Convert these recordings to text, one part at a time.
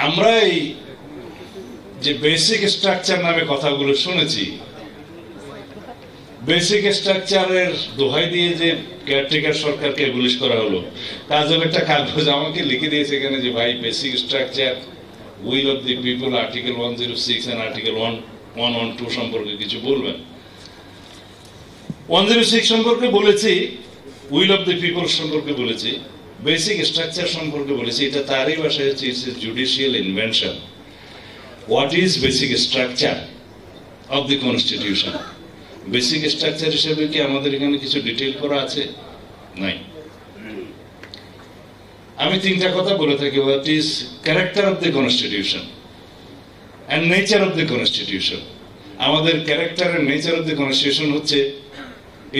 আমরা এই যে বেসিক স্ট্রাকচার নামে কথাগুলো শুনেছি, বেসিক স্ট্রাকচারের দোহাই দিয়ে যে কেয়ারটেকার সরকারকে এবলিশ করা হলো, কাজল একটা কাগজ আমাকে লিখে দিয়েছে এখানে যে ভাই basic structure will of the people article 106 and article 112 সম্পর্কে কিছু বলবেন। 106 সম্পর্কে বলেছি, উইল অফ দি পিপল সম্পর্কে বলেছি, বেসিক স্ট্রাকচার সম্পর্কে বলেছি। এটা তারই ভাষায় হচ্ছে it's a judicial invention. What is basic structure of the constitution? Basic structure হিসেবে কি আমাদের এখানে কিছু ডিটেইল করা আছে? নাই। আমি তিনটা কথা বলে থাকি। What is character of the constitution and nature of the constitution. আমাদের character and nature of the constitution হচ্ছে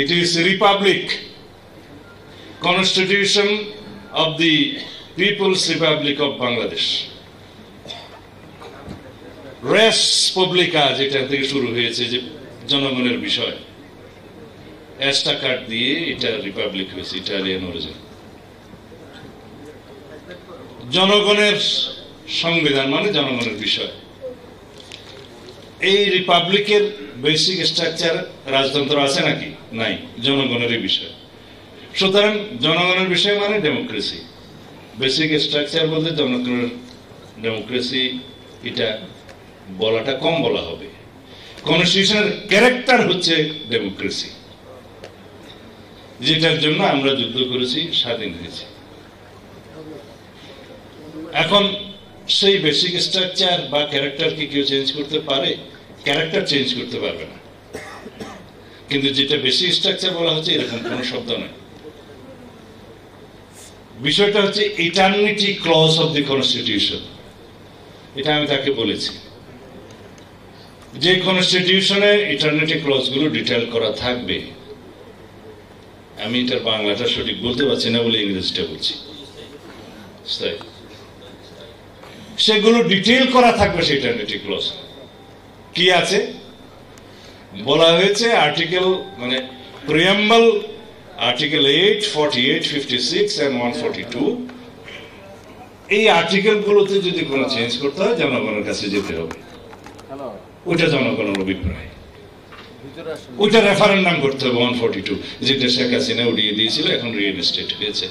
it is republic, constitution of the people's republic of Bangladesh. রেস পাবলিকা যেটা থেকে শুরু হয়েছে, যে জনগণের বিষয়, এস্টা কার্ড দিয়ে এটা রিপাবলিক হয়েছে, ইটালিয়ান অরিজিন। জনগণের সংবিধান মানে জনগণের বিষয়। এই রিপাবলিকের বেসিক স্ট্রাকচার রাজতন্ত্র আছে নাকি? নাই, জনগণের বিষয়। সুতরাং জনগণের বিষয় মানে ডেমোক্রেসি। বেসিক স্ট্রাকচার বলতে জনগণের ডেমোক্রেসি, এটা বলাটা কম বলা হবে। কনস্টিটিউশনের ক্যারেক্টার হচ্ছে ডেমোক্রেসি, যেটার জন্য আমরা যুদ্ধ করেছি, স্বাধীন হয়েছি। এখন সেই বেসিক স্ট্রাকচার বা ক্যারেক্টার কি কেউ চেঞ্জ করতে পারে? ক্যারেক্টার চেঞ্জ করতে পারবে না, কিন্তু যেটা বেসিক স্ট্রাকচার বলা হচ্ছে এরকম কোন শব্দ নয়। বিষয়টা হচ্ছে eternity clause of the constitution. এটা আমি তাকে বলেছি যে কনস্টিটিউশনে ইটারনিটি ক্লজ গুলো ডিটেইল করা থাকবে। আমি এটার বাংলাটা সঠিক বলতে পারছি না বলে ইংরেজিটা বলছি। সেগুলো ডিটেইল করা থাকবে সেই ইটারনিটি ক্লজ। কি আছে বলা হয়েছে? আর্টিকেল মানে প্রিয়াম্বল, আর্টিকেল 8, 48, 56 and 142। এই আর্টিকেল গুলোতে যদি কোনো চেঞ্জ করতে হয় জনগণের কাছে যেতে হবে। ওইটা জনগণের অভিপ্রায়, ওইটা রেফারেন্ডাম করতে হবে। 142 যেটা শেখ হাসিনা উড়িয়ে দিয়েছিল, এখন রিইনস্টেট হয়েছে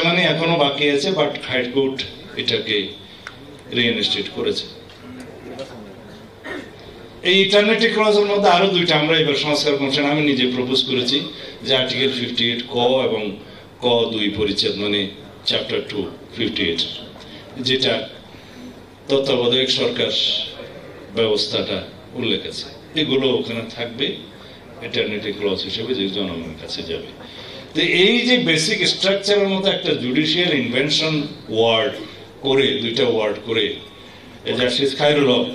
মানে এখনো বাকি আছে, বাট হাইকোর্ট এটাকে রিইনস্টেট করেছে। এই ইটারনিটি ক্লজের মধ্যে আরো দুইটা আমরা এবার সংস্কার কমিশন আমি নিজে প্রপোজ করেছি, যে আর্টিকেল 58 ক এবং ক 2 পরিচ্ছেদ মানে চ্যাপ্টার 2 58, যেটা তত্ত্বাবধায়ক সরকার ব্যবস্থাটা উল্লেখ আছে, এগুলো ওখানে থাকবে ইটারনিটি ক্লজ হিসেবে, যে জনগণের কাছে যাবে। তো এই যে বেসিক স্ট্রাকচারের মতো একটা জুডিশিয়াল ইনভেনশন ওয়ার্ড করে, দুইটা ওয়ার্ড করে, জাস্টিস খায়রুল হক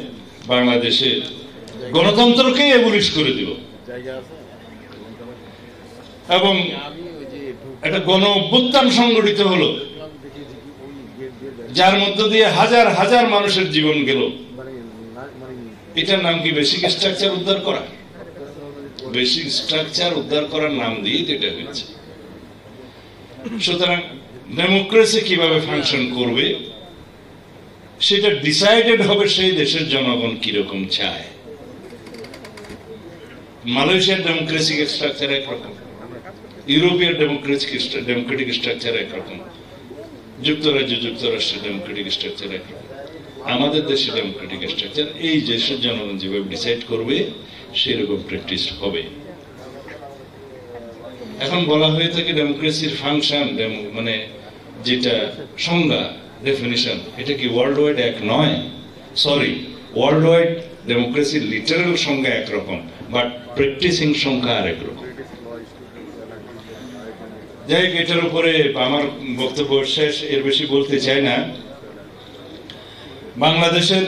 বাংলাদেশে গণতন্ত্রকে এবলিশ করে দিল এবং একটা গণ অভ্যুত্থান সংগঠিত হলো, যার মধ্য দিয়ে হাজার হাজার মানুষের জীবন গেল। এটার নাম কি বেসিক স্ট্রাকচার উদ্ধার করা? বেসিক স্ট্রাকচার উদ্ধার করার নাম দিয়ে এটা হয়েছে। সুতরাং ডেমোক্রেসি কিভাবে ফাংশন করবে সেটা ডিসাইডেড হবে সেই দেশের জনগণ কিরকম চায়। মালয়েশিয়ার ডেমোক্রেটিক স্ট্রাকচার একরকম, ইউরোপীয় ডেমোক্রেটিক স্ট্রাকচার একরকম, যুক্তরাষ্ট্রের ডেমোক্রেটিক স্ট্রাকচার একরকম, আমাদের দেশের ডেমোক্রেটিক স্ট্রাকচার এই দেশের জনগণ যেভাবে ডিসাইড করবে সেরকম প্র্যাকটিস হবে। এখন বলা হয়ে থাকে ডেমোক্রেসির ফাংশন মানে যেটা সংজ্ঞা, ডেফিনিশন, এটা কি ওয়ার্ল্ড ওয়াইড এক নয়? সরি, ওয়ার্ল্ড ওয়াইড ডেমোক্রেসির লিটারাল সংজ্ঞা একরকম, বাট প্র্যাকটিসিং সংখ্যা আর একরকম। যাই হোক, এটার উপরে আমার বক্তব্য শেষ, এর বেশি বলতে চাই না। বাংলাদেশের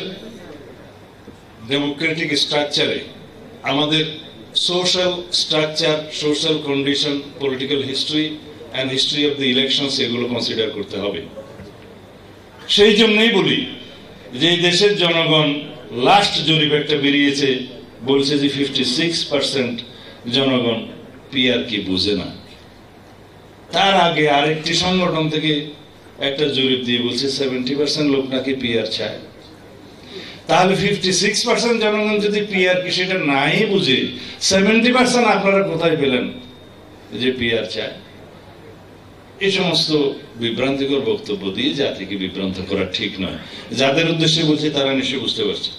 ডেমোক্রেটিক স্ট্রাকচারে আমাদের social structure, social condition, political history and history of the elections এগুলো কনসিডার করতে হবে। সেই জন্যই বলি যে এই দেশের জনগণ লাস্ট জরিপ একটা বেরিয়েছে, বলছে যে 56% জনগণ পিআর কি বুঝে না। তার আগে আরেকটি সংগঠন থেকে একটা জরিপ দিয়ে বলছে 70% লোক নাকি পিআর চায়। তাহলে 56% জনগণ যদি পিআর কি সেটা নাই বুঝে 70% আপনারা কোথায় পেলেন যে পিআর চায়? এই সমস্ত বিভ্রান্তিকর বক্তব্য দিয়ে জাতিকে বিভ্রান্ত করা ঠিক নয়। যাদের উদ্দেশ্যে বলছি তারা নিশ্চয়ই বুঝতে পারছে।